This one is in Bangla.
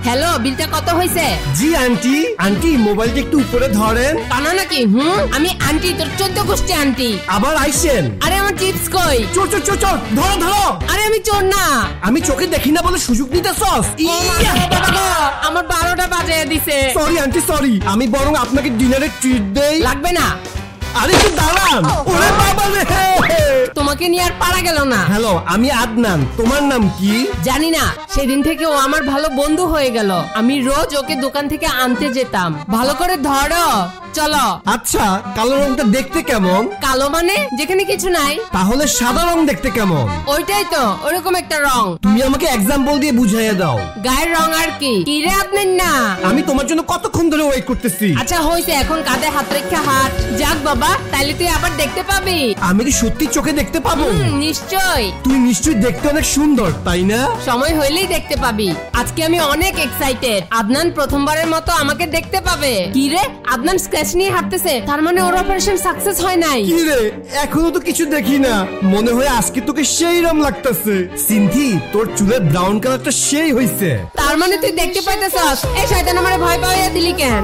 হ্যালো, বিলটা কত হয়েছে? জি আন্টি। আন্টি মোবাইলটা একটু উপরে ধরেন। কানা নাকি? আমি আন্টি, তোর 14 গোষ্ঠী আন্টি। আবার আইসেন? আরে আমার চিপস কই? চোর চোর চোর চোর, ধরো ধরো। আরে আমি চোর না। আমি চোখে দেখি না বলে সুযোগ নিতেছস? আমার 12টা বাজে দিছে। সরি আন্টি সরি, আমি বরং আপনাকে ডিনারের ট্রিট দেই। লাগবে না। আরে একটু দাঁড়ান। ওরে বাবা রে। তোমাকে নিয়ে আর পারা গেল না। হ্যালো, আমি আদনান। তোমার নাম কি? জানি না, সেদিন থেকে ও আমার ভালো বন্ধু হয়ে গেল। আমি রোজ ওকে দোকান থেকে আনতে যেতাম। ভালো করে ধরো, চলো। আচ্ছা, কালো রংটা দেখতে কেমন? কালো মানে যেখানে কিছু নাই? তাহলে সাদা রং দেখতে কেমন? ওইটাই তো, ওরকম একটা রং। তুমি আমাকে এক্সাম্পল দিয়ে বুঝাইয়া দাও। গায়ের রং আর কি? কি রে আপনার না? আমি তোমার জন্য কতক্ষণ ধরে ওয়েট করতেছি। আচ্ছা হইছে, এখন কাঁধে হাত রেখে হাট। যাক বাবা, তাইলে তুই আবার দেখতে পাবি। আমি কি সত্যি চোখে দেখতে পাবো? নিশ্চয়। তুই নিশ্চয়ই দেখতে অনেক সুন্দর, তাই না? সময় হইলেই দেখতে পাবি। আজকে আমি অনেক এক্সাইটেড। আদনান প্রথমবারের মতো আমাকে দেখতে পাবে। কি রে, আদনান স্ক্র্যাচ নিয়ে হাঁটতেছে, তার মানে ওর অপারেশন সাকসেস হয় নাই। কি রে, এখনো তো কিছু দেখি না। মনে হয় আজকে তোকে সেই রকম লাগতেছে। সিনথি, তোর চুলের ব্রাউন কালারটা সেই হইছে। তার মানে তুই দেখতে পাইতেছস? এই শয়তান আমারে ভয় পাইয়া দিলি কেন?